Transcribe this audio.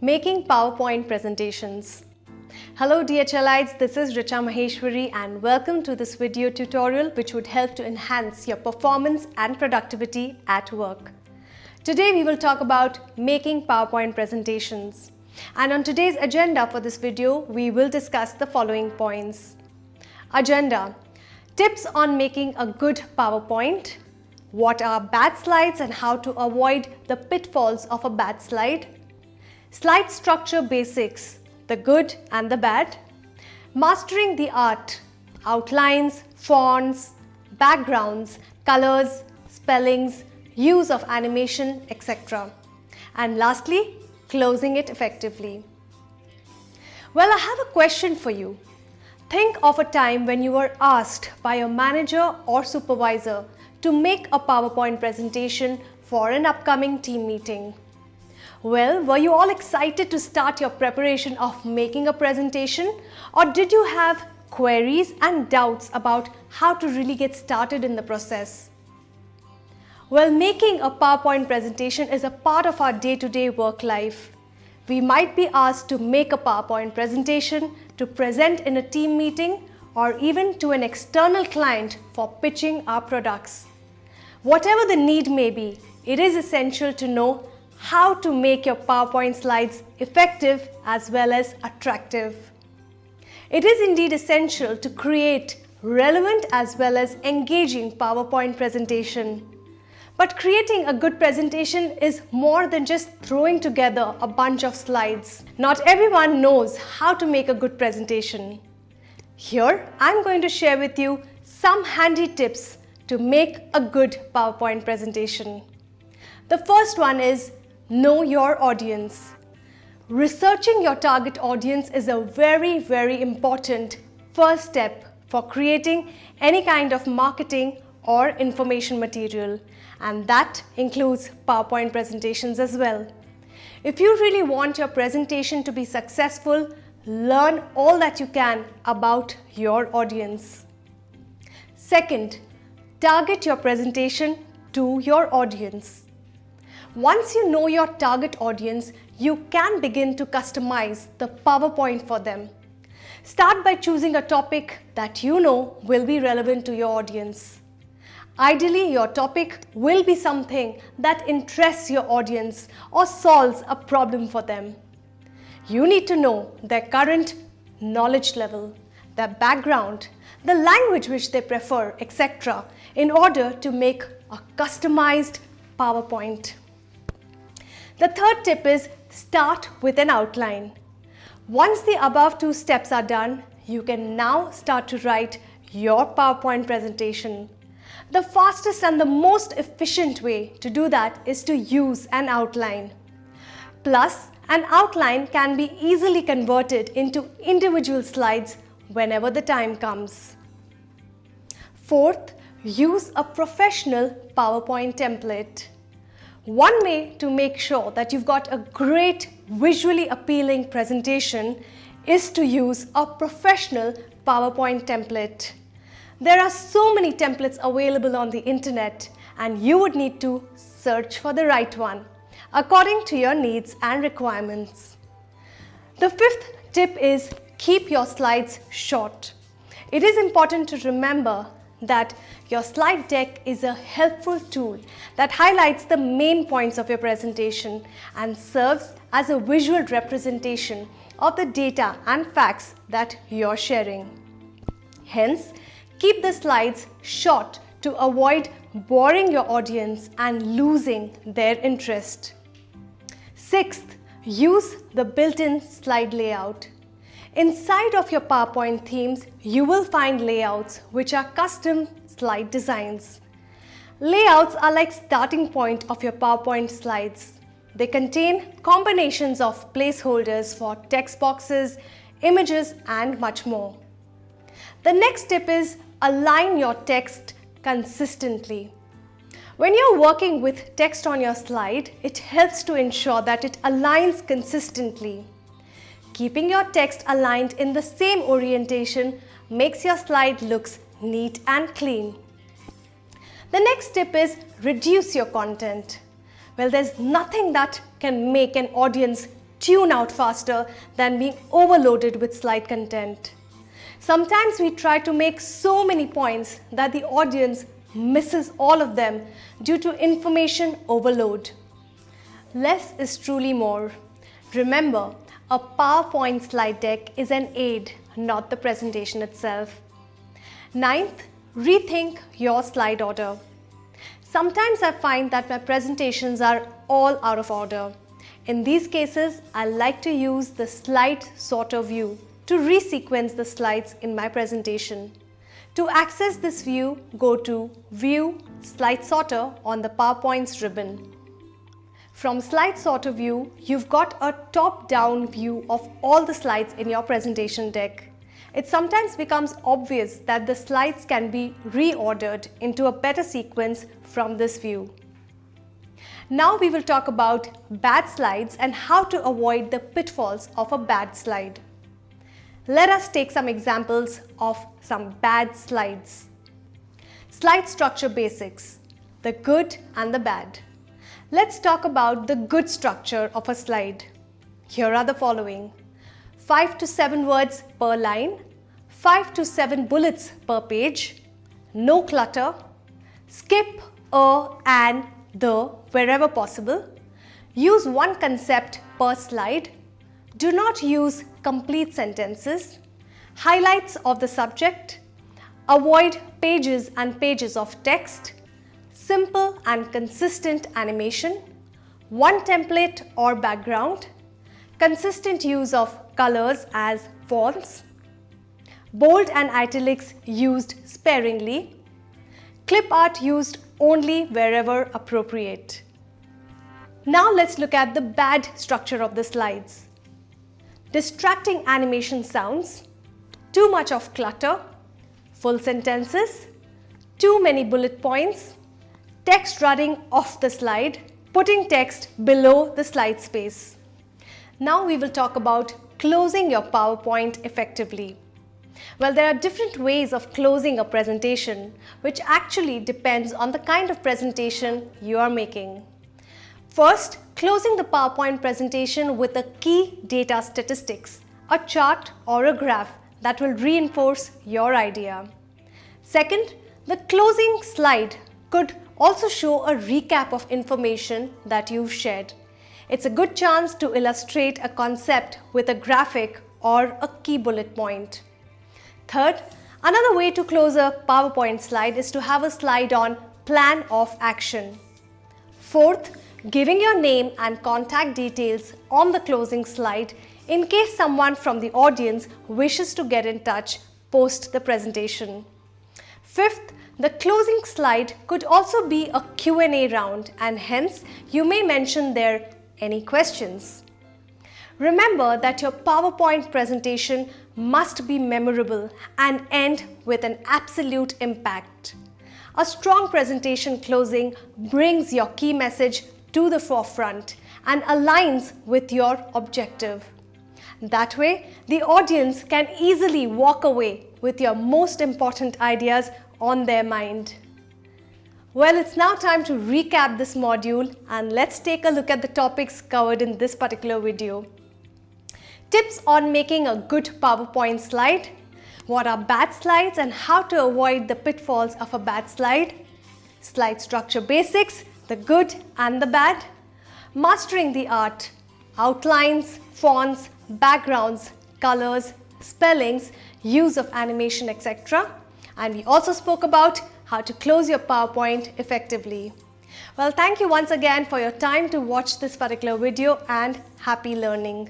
Making PowerPoint presentations. Hello DHLites, this is Richa Maheshwari and welcome to this video tutorial which would help to enhance your performance and productivity at work. Today we will talk about making PowerPoint presentations. And on today's agenda for this video, we will discuss the following points. Agenda: tips on making a good PowerPoint. What are bad slides and how to avoid the pitfalls of a bad slide. Slide structure basics, the good and the bad. Mastering the art, outlines, fonts, backgrounds, colors, spellings, use of animation, etc. And lastly, closing it effectively. Well, I have a question for you. Think of a time when you were asked by your manager or supervisor to make a PowerPoint presentation for an upcoming team meeting. Well, were you all excited to start your preparation of making a presentation, or did you have queries and doubts about how to really get started in the process? Well, making a PowerPoint presentation is a part of our day-to-day work life. We might be asked to make a PowerPoint presentation to present in a team meeting or even to an external client for pitching our products. Whatever the need may be, it is essential to know how to make your PowerPoint slides effective as well as attractive. It is indeed essential to create relevant as well as engaging PowerPoint presentation. But creating a good presentation is more than just throwing together a bunch of slides. Not everyone knows how to make a good presentation. Here, I'm going to share with you some handy tips to make a good PowerPoint presentation. The first one is know your audience. Researching your target audience is a very important first step for creating any kind of marketing or information material, and that includes PowerPoint presentations as well. If you really want your presentation to be successful, learn all that you can about your audience. Second, target your presentation to your audience. Once you know your target audience, you can begin to customize the PowerPoint for them. Start by choosing a topic that you know will be relevant to your audience. Ideally, your topic will be something that interests your audience or solves a problem for them. You need to know their current knowledge level, their background, the language which they prefer, etc. in order to make a customized PowerPoint. The third tip is start with an outline. Once the above two steps are done, you can now start to write your PowerPoint presentation. The fastest and the most efficient way to do that is to use an outline. Plus, an outline can be easily converted into individual slides whenever the time comes. Fourth, use a professional PowerPoint template. One way to make sure that you've got a great visually appealing presentation is to use a professional PowerPoint template. There are so many templates available on the internet, and you would need to search for the right one according to your needs and requirements. The fifth tip is keep your slides short. It is important to remember that your slide deck is a helpful tool that highlights the main points of your presentation and serves as a visual representation of the data and facts that you're sharing. Hence, keep the slides short to avoid boring your audience and losing their interest. Sixth, use the built-in slide layout. Inside of your PowerPoint themes, you will find layouts which are custom slide designs. Layouts are like starting point of your PowerPoint slides. They contain combinations of placeholders for text boxes, images, and much more. The next tip is align your text consistently. When you're working with text on your slide, it helps to ensure that it aligns consistently. Keeping your text aligned in the same orientation makes your slide looks neat and clean. The next tip is reduce your content. Well, there's nothing that can make an audience tune out faster than being overloaded with slide content. Sometimes we try to make so many points that the audience misses all of them due to information overload. Less is truly more. Remember, a PowerPoint slide deck is an aid, not the presentation itself. Ninth, rethink your slide order. Sometimes I find that my presentations are all out of order. In these cases, I like to use the slide sorter view to resequence the slides in my presentation. To access this view, go to View, Slide Sorter on the PowerPoint's ribbon. From Slide Sorter view, you've got a top-down view of all the slides in your presentation deck. It sometimes becomes obvious that the slides can be reordered into a better sequence from this view. Now we will talk about bad slides and how to avoid the pitfalls of a bad slide. Let us take some examples of some bad slides. Slide structure basics, the good and the bad. Let's talk about the good structure of a slide. Here are the following: 5 to 7 words per line, 5 to 7 bullets per page, no clutter, skip a and the wherever possible, use one concept per slide, do not use complete sentences, highlights of the subject, avoid pages and pages of text, simple and consistent animation, one template or background, consistent use of colors as fonts, bold and italics used sparingly, clip art used only wherever appropriate. Now let's look at the bad structure of the slides. Distracting animation sounds, too much of clutter, full sentences, too many bullet points, text running off the slide, putting text below the slide space. Now we will talk about closing your PowerPoint effectively. Well, there are different ways of closing a presentation, which actually depends on the kind of presentation you are making. First, closing the PowerPoint presentation with a key data statistics, a chart or a graph that will reinforce your idea. Second, the closing slide could also show a recap of information that you've shared. It's a good chance to illustrate a concept with a graphic or a key bullet point. Third, another way to close a PowerPoint slide is to have a slide on plan of action. Fourth, giving your name and contact details on the closing slide in case someone from the audience wishes to get in touch post the presentation. Fifth, the closing slide could also be a Q&A round, and hence you may mention there any questions. Remember that your PowerPoint presentation must be memorable and end with an absolute impact. A strong presentation closing brings your key message to the forefront and aligns with your objective. That way, the audience can easily walk away with your most important ideas on their mind. Well, it's now time to recap this module, and let's take a look at the topics covered in this particular video. Tips on making a good PowerPoint slide, what are bad slides and how to avoid the pitfalls of a bad slide, slide structure basics, the good and the bad, mastering the art, outlines, fonts, backgrounds, colors, spellings, use of animation, etc. And we also spoke about how to close your PowerPoint effectively. Well, thank you once again for your time to watch this particular video, and happy learning.